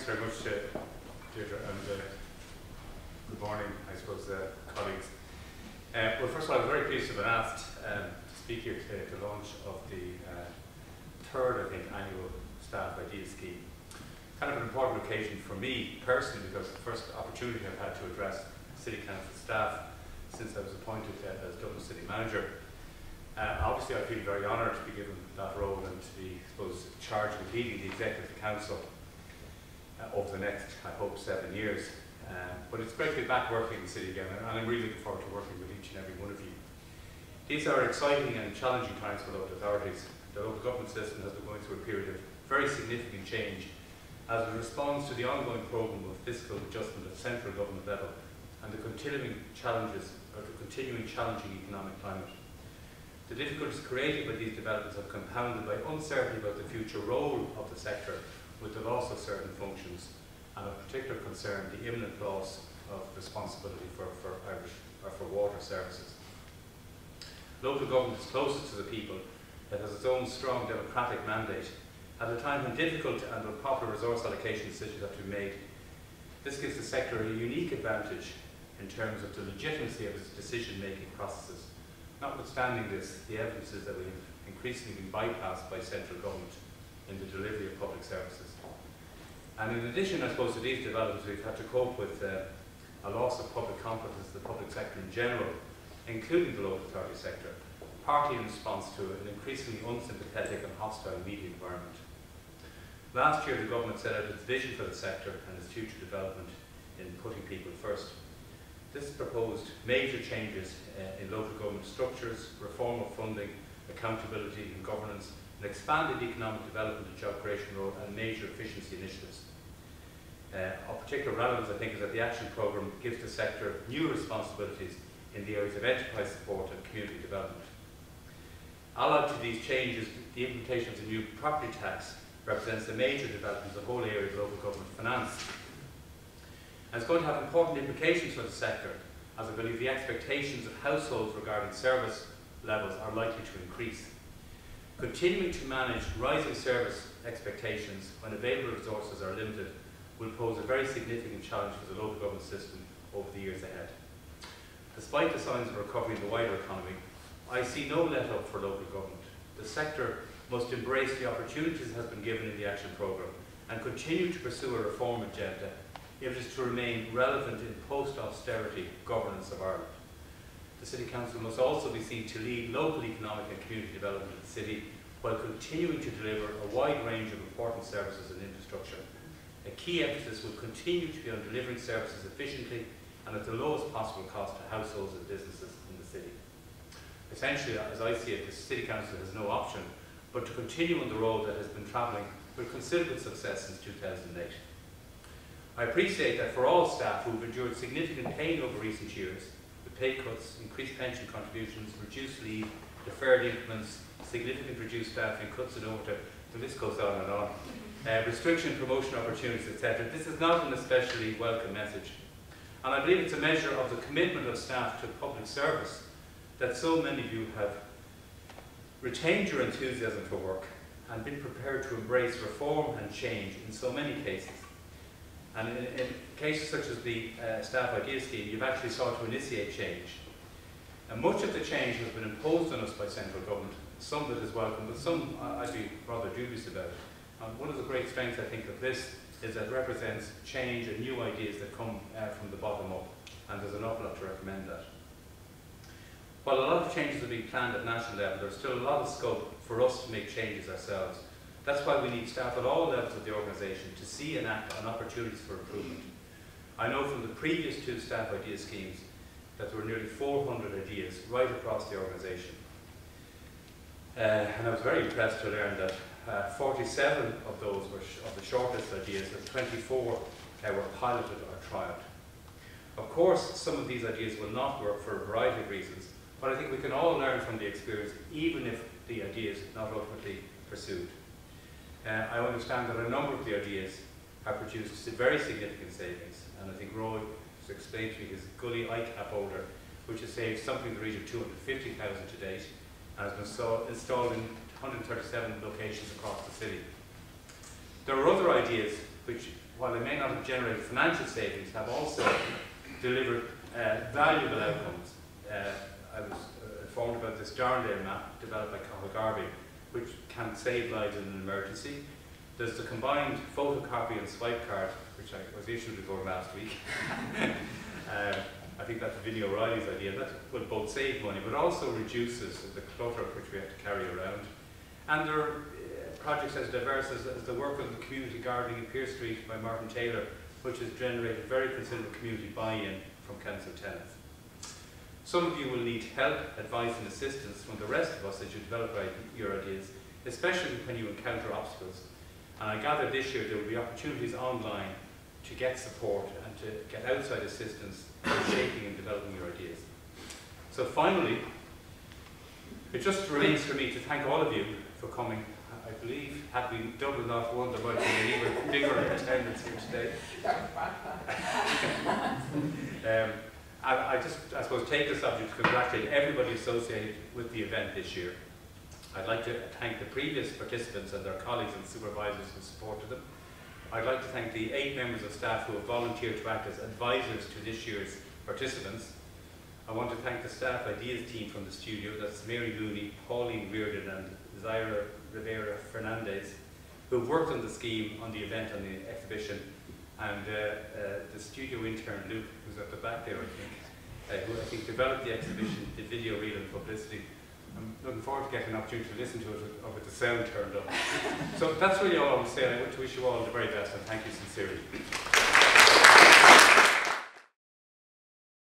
very much, Deirdre, and good morning, I suppose, colleagues. Well, first of all, I'm very pleased to have been asked to speak here today at the launch of the third, I think, annual Staff Idea Scheme. Kind of an important occasion for me personally, because it's the first opportunity I've had to address City Council staff since I was appointed as Dublin City Manager. Obviously, I feel very honoured to be given that role and to be, I suppose, charged with leading the Executive Council over the next, I hope, 7 years. But it's great to be back working in the City again, and I'm really looking forward to working with each and every one of you. These are exciting and challenging times for local authorities. The local government system has been going through a period of very significant change as it responds to the ongoing programme of fiscal adjustment at central government level and the continuing challenges, or the continuing challenging economic climate. The difficulties created by these developments are compounded by uncertainty about the future role of the sector with the loss of certain functions, and of particular concern the imminent loss of responsibility for water services. Local government is closest to the people, it has its own strong democratic mandate. At a time when difficult and proper resource allocation decisions have to be made, this gives the sector a unique advantage in terms of the legitimacy of its decision-making processes. Notwithstanding this, the evidence is that we have increasingly been bypassed by central government in the delivery of public services. And in addition, I suppose, to these developments, we've had to cope with a loss of public confidence in the public sector in general, including the local authority sector, partly in response to an increasingly unsympathetic and hostile media environment. Last year, the government set out its vision for the sector and its future development in putting people first. This proposed major changes in local government structures, reform of funding, accountability and governance, an expanded economic development and job creation role, and major efficiency initiatives. Of particular relevance, I think, is that the action programme gives the sector new responsibilities in the areas of enterprise support and community development. Allied to these changes, the implementation of the new property tax represents a major development in the whole area of local government finance. And it's going to have important implications for the sector, as I believe the expectations of households regarding service levels are likely to increase. Continuing to manage rising service expectations when available resources are limited will pose a very significant challenge for the local government system over the years ahead. Despite the signs of recovery in the wider economy, I see no let-up for local government. The sector must embrace the opportunities that has been given in the action programme and continue to pursue a reform agenda if it is to remain relevant in post-austerity governance of Ireland. The City Council must also be seen to lead local economic and community development of the city while continuing to deliver a wide range of important services and infrastructure. A key emphasis will continue to be on delivering services efficiently and at the lowest possible cost to households and businesses in the city. Essentially, as I see it, the City Council has no option but to continue on the road that has been travelling with considerable success since 2008. I appreciate that for all staff who have endured significant pain over recent years, with pay cuts, increased pension contributions, reduced leave, deferred increments, significant reduced staffing, cuts in overtime, the list goes on and on, restriction promotion opportunities, etc. This is not an especially welcome message. And I believe it's a measure of the commitment of staff to public service that so many of you have retained your enthusiasm for work and been prepared to embrace reform and change in so many cases. And in cases such as the Staff Idea Scheme, you've actually sought to initiate change. And much of the change has been imposed on us by central government. Some of it is welcome, but some I'd be rather dubious about. And one of the great strengths, I think, of this is that it represents change and new ideas that come from the bottom up, and there's an awful lot to recommend that. While a lot of changes are being planned at national level, there's still a lot of scope for us to make changes ourselves. That's why we need staff at all levels of the organisation to see and act on opportunities for improvement. I know from the previous two Staff Idea Schemes that there were nearly 400 ideas right across the organisation. And I was very impressed to learn that 47 of those were of the shortest ideas, and 24 were piloted or trialled. Of course, some of these ideas will not work for a variety of reasons, but I think we can all learn from the experience, even if the idea is not ultimately pursued. I understand that a number of the ideas have produced very significant savings, and I think Roy has explained to me his Gully ICAP holder, which has saved something in the region of 250,000 to date, and has been installed in 137 locations across the city. There are other ideas which while they may not have generated financial savings, have also delivered valuable outcomes. I was informed about this Darndale map developed by Cathal Garvey, which can save lives in an emergency. There's the combined photocopy and swipe card, which I was issued before last week. I think that's Vinnie O'Reilly's idea. That will both save money, but also reduces the clutter which we have to carry around. And there are projects as diverse as the work of the community gardening in Pearse Street by Martin Taylor, which has generated very considerable community buy-in from council tenants. Some of you will need help, advice and assistance from the rest of us as you develop your ideas, especially when you encounter obstacles. And I gather this year there will be opportunities online to get support and to get outside assistance in shaping and developing your ideas. So finally, it just remains for me to thank all of you for coming. I believe, had we doubled off one, there might be an even bigger attendance here today. I suppose, take this opportunity to congratulate everybody associated with the event this year. I'd like to thank the previous participants and their colleagues and supervisors who supported them. I'd like to thank the 8 members of staff who have volunteered to act as advisors to this year's participants. I want to thank the staff ideas team from the studio, that's Mary Mooney, Pauline Reardon and Zaira Rivera Fernandez, who worked on the scheme, on the event, on the exhibition, and the studio intern Luke, who's at the back there, I think, who I think developed the exhibition, did video reel and publicity. I'm looking forward to getting an opportunity to listen to it with the sound turned up. So that's really all I want to say. I want to wish you all the very best and thank you sincerely.